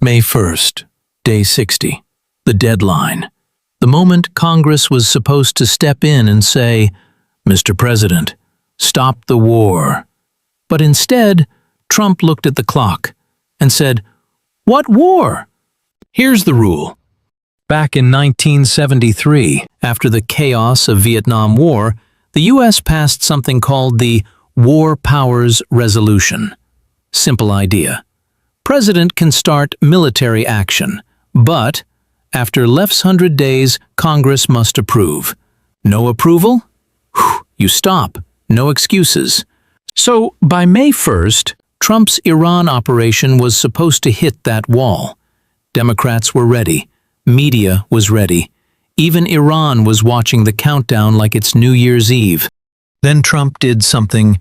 May 1st, day 60, the deadline. The moment Congress was supposed to step in and say, "Mr. President, stop the war." But instead, Trump looked at the clock and said, "What war?" Here's the rule. Back in 1973, after the chaos of Vietnam War, the U.S. passed something called the War Powers Resolution. Simple idea. President can start military action, but after less 100 days, Congress must approve. No approval? You stop. No excuses. So, by May 1st, Trump's Iran operation was supposed to hit that wall. Democrats were ready. Media was ready. Even Iran was watching the countdown like it's New Year's Eve. Then Trump did something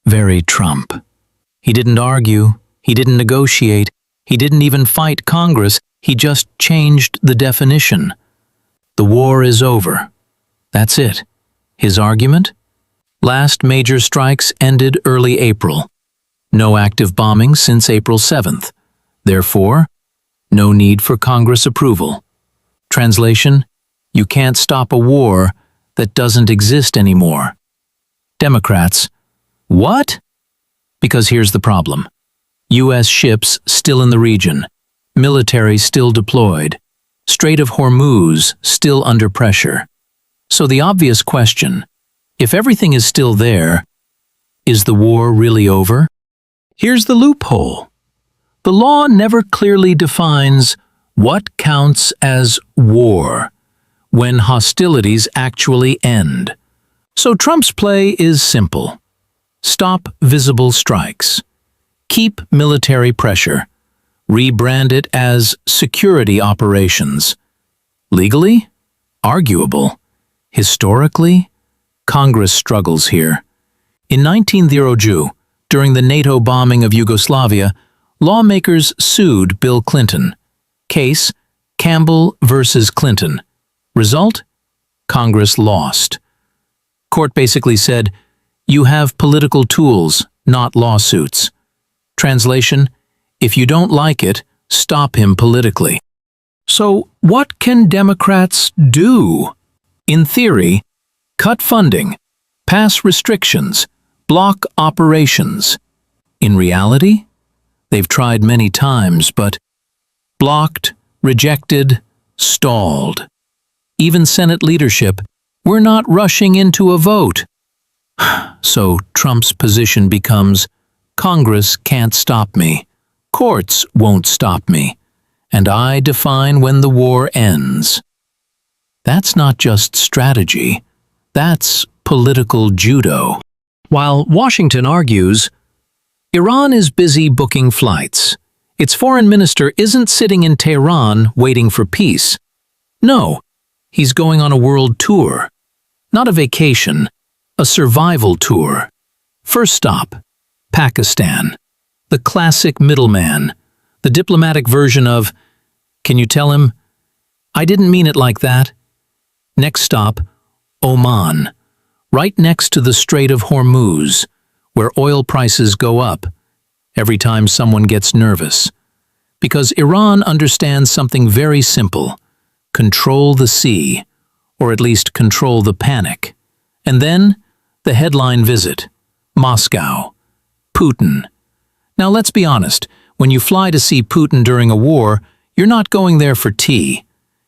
very Trump. He didn't argue. He didn't negotiate. He didn't even fight Congress. He just changed the definition. The war is over. That's it. His argument? Last major strikes ended early April. No active bombings since April 7th. Therefore, no need for Congress approval. Translation: you can't stop a war that doesn't exist anymore. Democrats: what? Because here's the problem. U.S. ships still in the region, military still deployed, Strait of Hormuz still under pressure. So the obvious question, if everything is still there, is the war really over? Here's the loophole. The law never clearly defines what counts as war when hostilities actually end. So Trump's play is simple. Stop visible strikes. Keep military pressure. Rebrand it as security operations. Legally? Arguable. Historically? Congress struggles here. In 1902, during the NATO bombing of Yugoslavia, lawmakers sued Bill Clinton. Case: Campbell versus Clinton. Result: Congress lost. Court basically said, you have political tools, not lawsuits. Translation: if you don't like it, stop him politically. So what can Democrats do? In theory, cut funding, pass restrictions, block operations. In reality, they've tried many times, but blocked, rejected, stalled. Even Senate leadership, we're not rushing into a vote. So Trump's position becomes, Congress can't stop me, courts won't stop me, and I define when the war ends. That's not just strategy, that's political judo. While Washington argues, Iran is busy booking flights. Its foreign minister isn't sitting in Tehran waiting for peace. No, he's going on a world tour. Not a vacation, a survival tour. First stop, Pakistan. The classic middleman, the diplomatic version of, can you tell him, I didn't mean it like that. Next stop, Oman, right next to the Strait of Hormuz, where oil prices go up every time someone gets nervous. Because Iran understands something very simple: control the sea, or at least control the panic. And then, the headline visit, Moscow, Putin. Now let's be honest, when you fly to see Putin during a war, you're not going there for tea.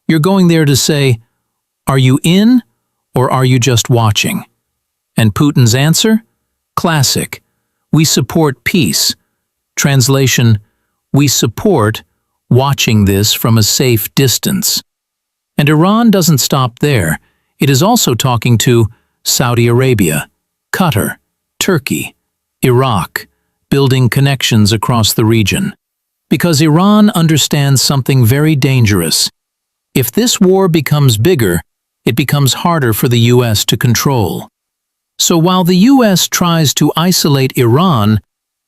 You're going there to say, are you in, or are you just watching? And Putin's answer? Classic. We support peace. Translation: we support watching this from a safe distance. And Iran doesn't stop there. It is also talking to Saudi Arabia, Qatar, Turkey, Iraq, building connections across the region. Because Iran understands something very dangerous. If this war becomes bigger, it becomes harder for the U.S. to control. So while the U.S. tries to isolate Iran,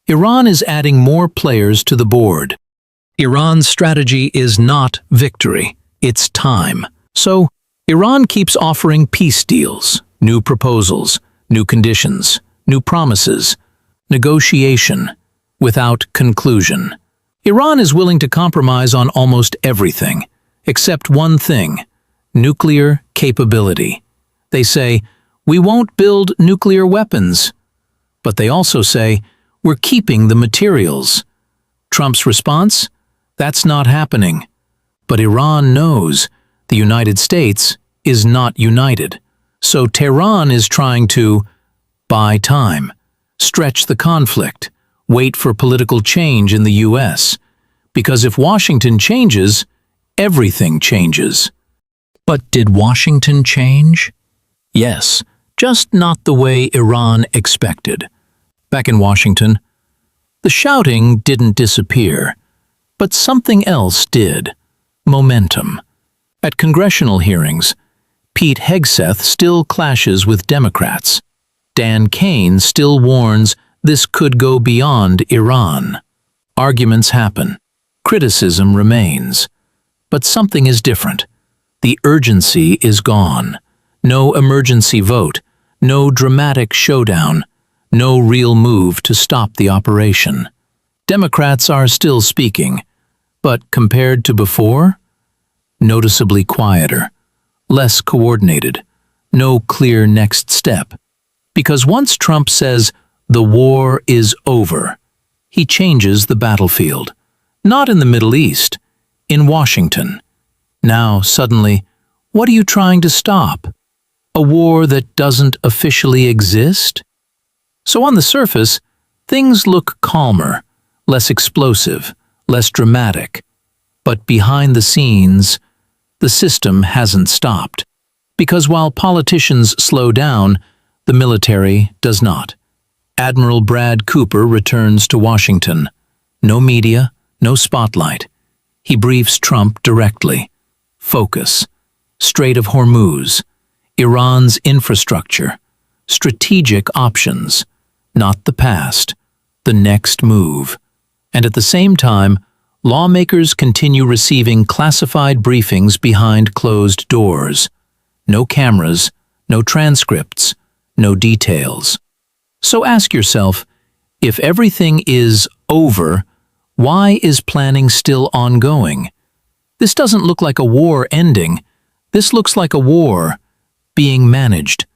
Iran is adding more players to the board. Iran's strategy is not victory, it's time. So Iran keeps offering peace deals, new proposals, new conditions, new promises, negotiation without conclusion. Iran is willing to compromise on almost everything, except one thing: nuclear capability. They say, "We won't build nuclear weapons." But they also say, "We're keeping the materials." Trump's response? That's not happening. But Iran knows the United States is not united. So Tehran is trying to buy time, stretch the conflict, wait for political change in the US. Because if Washington changes, everything changes. But did Washington change? Yes, just not the way Iran expected. Back in Washington, the shouting didn't disappear, but something else did: momentum. At congressional hearings, Pete Hegseth still clashes with Democrats. Dan Kane still warns this could go beyond Iran. Arguments happen. Criticism remains. But something is different. The urgency is gone. No emergency vote, no dramatic showdown, no real move to stop the operation. Democrats are still speaking, but compared to before, noticeably quieter, less coordinated, no clear next step. Because once Trump says the war is over, he changes the battlefield. Not in the Middle East, in Washington. Now, suddenly, what are you trying to stop? A war that doesn't officially exist? So on the surface, things look calmer, less explosive, less dramatic. But behind the scenes, the system hasn't stopped. Because while politicians slow down, the military does not. Admiral Brad Cooper returns to Washington. No media, no spotlight. He briefs Trump directly. Focus. Strait of Hormuz. Iran's infrastructure. Strategic options. Not the past. The next move. And at the same time, lawmakers continue receiving classified briefings behind closed doors. No cameras, no transcripts, no details. So ask yourself, if everything is over, why is planning still ongoing? This doesn't look like a war ending. This looks like a war being managed,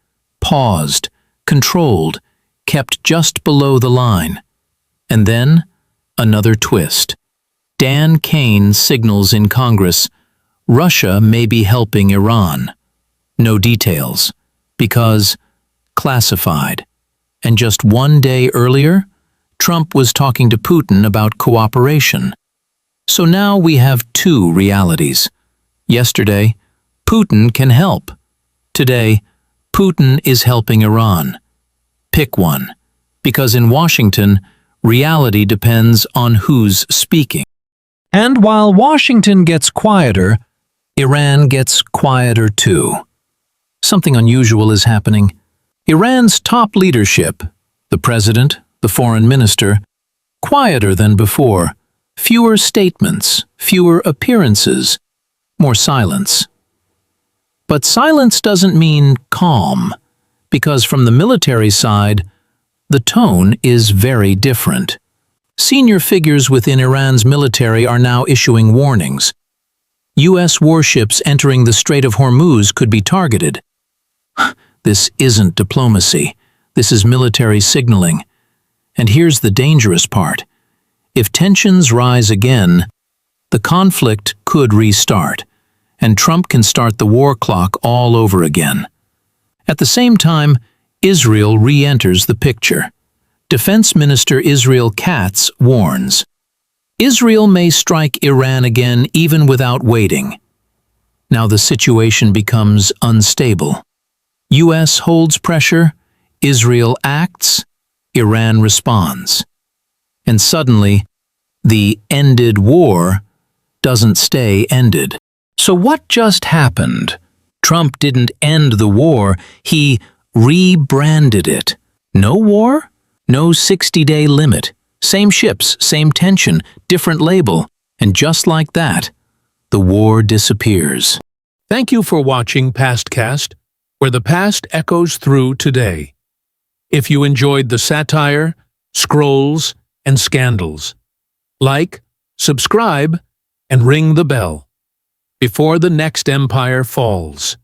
paused, controlled, kept just below the line. And then, another twist. Dan Kane signals in Congress, Russia may be helping Iran. No details, because classified. And just one day earlier, Trump was talking to Putin about cooperation. So now we have two realities. Yesterday, Putin can help. Today, Putin is helping Iran. Pick one, because in Washington, reality depends on who's speaking. And while Washington gets quieter, Iran gets quieter too. Something unusual is happening. Iran's top leadership, the president, the foreign minister, quieter than before, fewer statements, fewer appearances, more silence. But silence doesn't mean calm, because from the military side, the tone is very different. Senior figures within Iran's military are now issuing warnings. U.S. warships entering the Strait of Hormuz could be targeted. This isn't diplomacy. This is military signaling. And here's the dangerous part. If tensions rise again, the conflict could restart, and Trump can start the war clock all over again. At the same time, Israel re-enters the picture. Defense Minister Israel Katz warns, Israel may strike Iran again even without waiting. Now the situation becomes unstable. U.S. holds pressure, Israel acts, Iran responds. And suddenly, the ended war doesn't stay ended. So what just happened? Trump didn't end the war, he rebranded it. No war? No 60-day limit. Same ships, same tension, different label. And just like that, the war disappears. Thank you for watching Pastcast, where the past echoes through today. If you enjoyed the satire, scrolls, and scandals, like, subscribe, and ring the bell before the next empire falls.